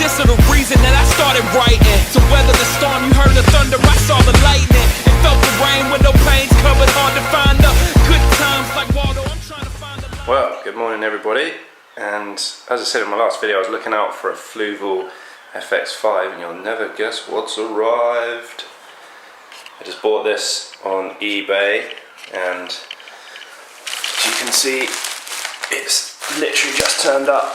reminisce of the reason that I started writing. To weather the storm, you heard the thunder, I saw the lightning, and felt the rain, window panes covered, hard to find the good times like Waldo. I'm trying to find the light. Well, good morning everybody, and as I said in my last video, I was looking out for a Fluval FX5, and you'll never guess what's arrived. I just bought this on eBay, and as you can see, it's literally just turned up.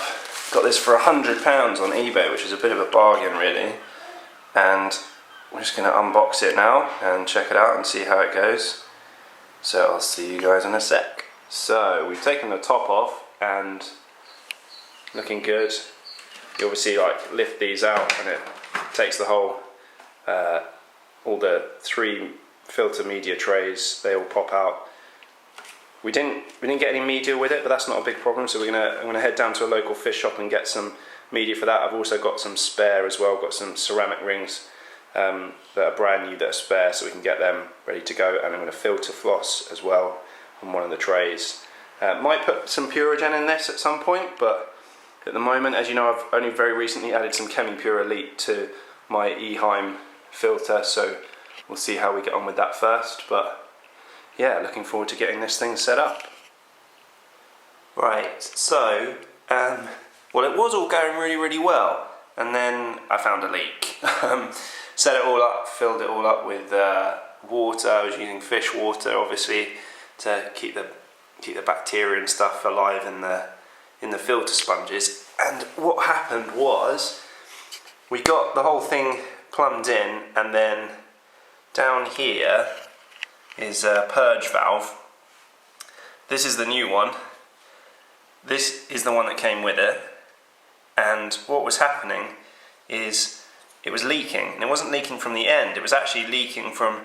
Got this for £100 on eBay, which is a bit of a bargain really, and we're just going to unbox it now and check it out and see how it goes. So I'll see you guys in a sec. So we've taken the top off and looking good. You obviously like lift these out and it takes the whole all the 3 filter media trays, they all pop out. We didn't get any media with it, but that's not a big problem, so I'm gonna head down to a local fish shop and get some media for that. I've also got some spare as well, got some ceramic rings that are brand new that are spare, so we can get them ready to go. And I'm going to filter floss as well on one of the trays. Might put some Puragen in this at some point, but at the moment, as you know, I've only very recently added some ChemiPure Elite to my Eheim filter, so we'll see how we get on with that first. But yeah, looking forward to getting this thing set up. Right, so well, it was all going really well, and then I found a leak. Set it all up, filled it all up with water. I was using fish water, obviously, to keep the bacteria and stuff alive in the filter sponges. And what happened was, we got the whole thing plumbed in, and then down here is a purge valve. This is the new one. This is the one that came with it. And what was happening is it was leaking, and it wasn't leaking from the end, it was actually leaking from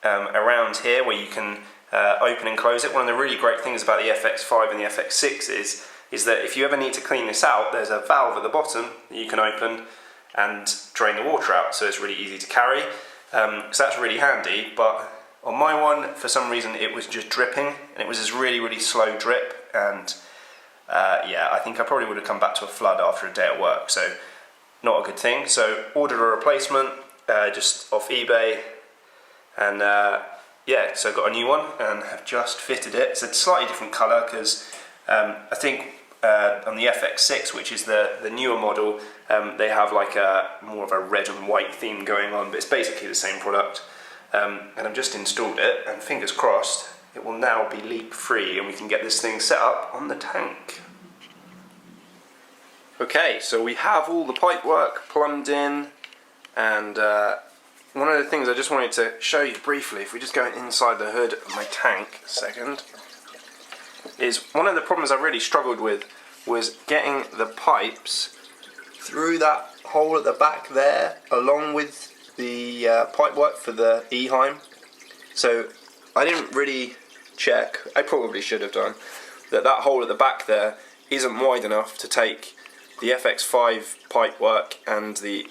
around here where you can open and close it. One of the really great things about the FX5 and the FX6 is that if you ever need to clean this out, there's a valve at the bottom that you can open and drain the water out, so it's really easy to carry. So that's really handy. But on my one, for some reason, it was just dripping, and it was this really slow drip, and yeah, I think I probably would have come back to a flood after a day at work, so not a good thing. So ordered a replacement just off eBay, and yeah, so got a new one and have just fitted it. It's a slightly different colour because I think on the FX6, which is the newer model, they have like more of a red and white theme going on, but it's basically the same product. And I've just installed it, and fingers crossed it will now be leak free and we can get this thing set up on the tank. Okay, so we have all the pipe work plumbed in, and one of the things I just wanted to show you briefly, if we just go inside the hood of my tank a second, is one of the problems I really struggled with was getting the pipes through that hole at the back there along with the pipe work for the Eheim. So I didn't really check, I probably should have done, that hole at the back there isn't wide enough to take the FX5 pipe work and the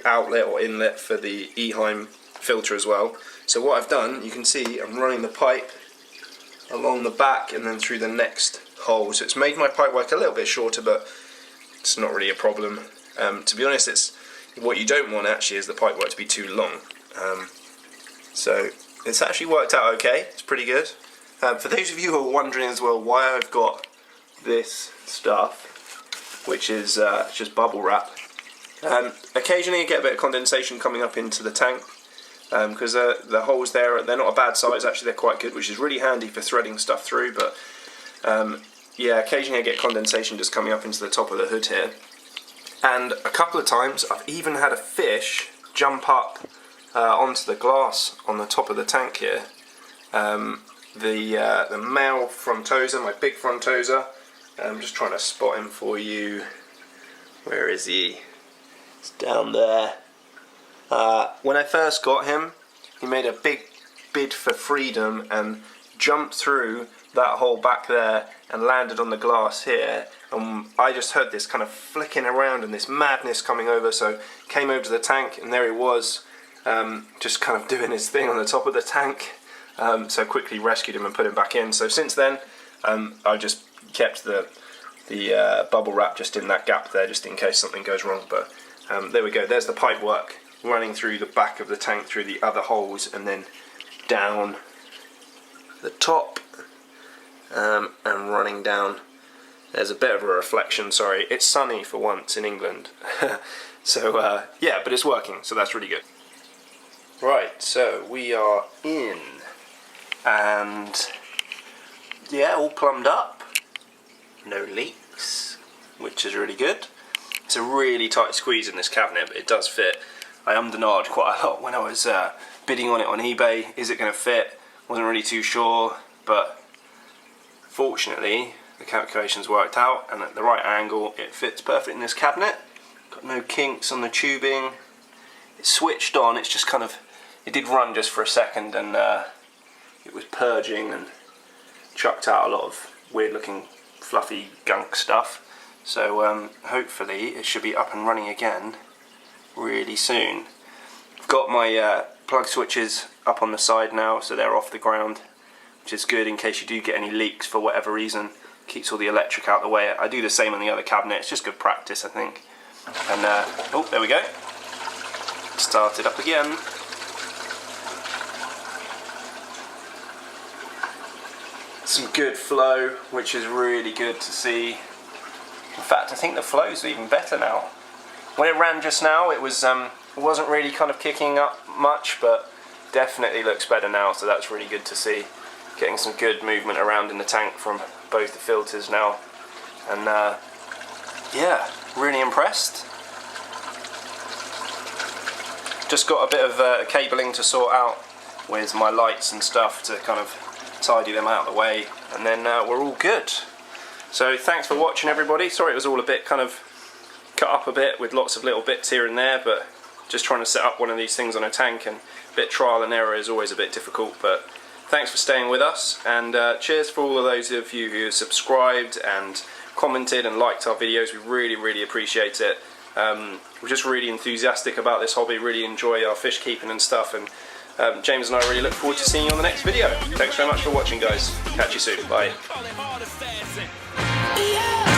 outlet or inlet for the Eheim filter as well. So what I've done, you can see I'm running the pipe along the back and then through the next hole. So it's made my pipe work a little bit shorter, but it's not really a problem. To be honest, it's what you don't want actually is the pipe work to be too long. So it's actually worked out okay, it's pretty good. For those of you who are wondering as well why I've got this stuff, which is just bubble wrap, occasionally you get a bit of condensation coming up into the tank, because the holes there, they're not a bad size, actually they're quite good, which is really handy for threading stuff through, but yeah, occasionally I get condensation just coming up into the top of the hood here. And a couple of times I've even had a fish jump up onto the glass on the top of the tank here. The male frontosa, my big frontosa, I'm just trying to spot him for you. Where is he? It's down there. When I first got him, he made a big bid for freedom and jumped through that hole back there and landed on the glass here, and I just heard this kind of flicking around and this madness coming over, so came over to the tank and there he was, just kind of doing his thing on the top of the tank. So quickly rescued him and put him back in. So since then I've just kept the the bubble wrap just in that gap there, just in case something goes wrong. But there we go, there's the pipe work running through the back of the tank through the other holes and then down the top and running down. There's a bit of a reflection, sorry, it's sunny for once in England. So yeah, but it's working, so that's really good. Right, so we are in, and yeah, all plumbed up, no leaks, which is really good. It's a really tight squeeze in this cabinet, but it does fit. I ummed quite a lot when I was bidding on it on eBay. Is it going to fit? Wasn't really too sure, but fortunately the calculations worked out, and at the right angle it fits perfect in this cabinet. Got no kinks on the tubing. It's switched on, it's just kind of, it did run just for a second, and it was purging and chucked out a lot of weird looking fluffy gunk stuff. So hopefully it should be up and running again really soon. I've got my plug switches up on the side now, so they're off the ground, which is good in case you do get any leaks for whatever reason. Keeps all the electric out of the way. I do the same on the other cabinet, it's just good practice, I think. And oh, there we go. Start it up again. Some good flow, which is really good to see. In fact, I think the flow's even better now. When it ran just now, it wasn't really kind of kicking up much, but definitely looks better now, so that's really good to see. Getting some good movement around in the tank from both the filters now, and yeah, really impressed. Just got a bit of cabling to sort out with my lights and stuff to kind of tidy them out of the way, and then we're all good. So thanks for watching, everybody. Sorry it was all a bit kind of cut up a bit with lots of little bits here and there, but just trying to set up one of these things on a tank, and a bit trial and error is always a bit difficult. But thanks for staying with us, and cheers for all of those of you who subscribed and commented and liked our videos. We really appreciate it. We're just really enthusiastic about this hobby, really enjoy our fish keeping and stuff, and James and I really look forward to seeing you on the next video. Thanks very much for watching, guys. Catch you soon. Bye. Yeah.